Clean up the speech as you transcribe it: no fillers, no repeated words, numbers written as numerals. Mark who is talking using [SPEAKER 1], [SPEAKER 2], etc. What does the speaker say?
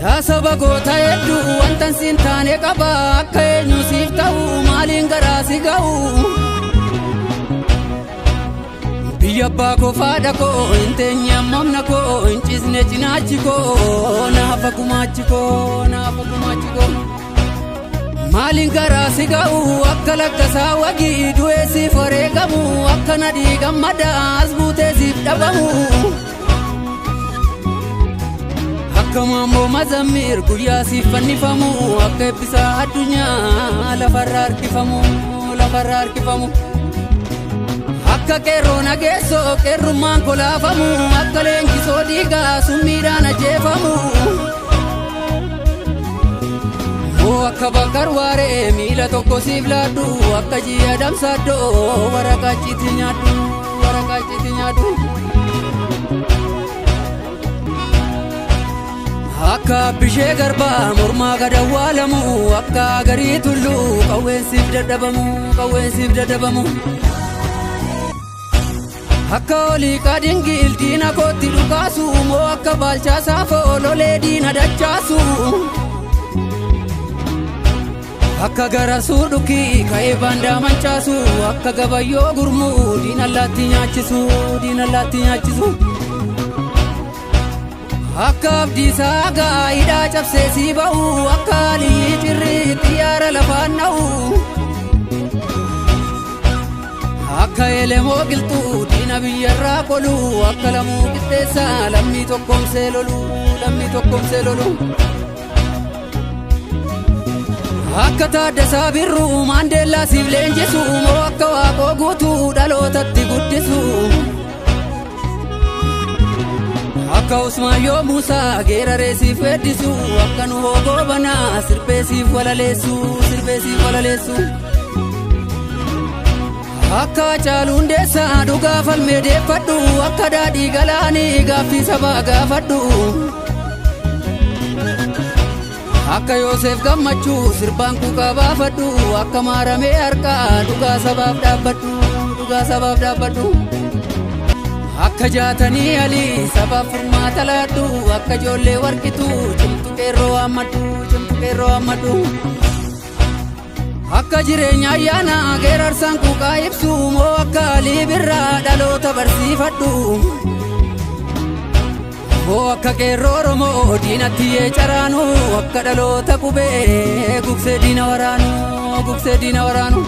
[SPEAKER 1] yaa saba goota hedduu wantan siin taane qaba akka eenyu siif ta'u maaliin garaa si ga'u biyya abbaa koo faadha koo hin teenye ammamna koo hin ciisne cinaachi koo naafa gumaachi koo maaliin garaa si ga'u akka lakkasaa wagii du'ee siif wareegamu akka nadhii gammada as buutee siif dhabamu akka maammoo mazammir guyyaa siif fannifamu akka eebbisaa addunyaa lafarraa harkifamu akka qeerroo nageessoo qeerrummaan kolaafamu akka leenjisoo dhiigaa summiidhaan ajjeefamu akka bakkar waaree miila tokko siif laaddu akka ji'a damsaaddoo waraqaachiitti nyaaddu akka bishee garbaa mormaa gadawwaalamu akka garii tulluu qawween siif dadhabamu akka olii qaadingil diina kootti dhukaasu moo akka baalchaa saafoo lolee diina dachaasu akka garasuu dhukii ka'ee baandaa mancaasu akka gabayyoo gurmuu diina allaatti nyaachisu akka abdiisaa gaa'idhaa cabsee sii ba'u akka aliyyi cirrii xiyyaara lafaan na'u akka elemoo qilxuu diina biyyarraa qolu akka lamuu qixxeessaa lammii tokkoomsee lolu akka taaddasaa birruu maandeellaa siif leenjisu moo akka waaqoo guutuu dhalootatti guddisu akka usmaayyoo muusaa geeraree siif weeddisu akka nu hoogoo banaa sirbee siif walaleessu akka Hacaaluu Hundeessaa dhugaa falmee deeffadhu akka daadhii galaanii gaaffii sabaa gaafadhu akka Yoosef Gammachuu sirbaan kuukaa baafadhu akka maaramee harkaa dhugaa sabaaf dhaabbadhu akka jaatanii alii sabaaf furmaata laadhu akka ijoollee warqituu cimtu qeerroo hammadhu akka jireenya ayyaanaa geerarsaan kuukaa ibsu moo akka alii birraa dhaloota barsiifadhu moo akka qeerroo Oromoo diinatti caraanu akka dhaloota qubee gugsee diina waraanu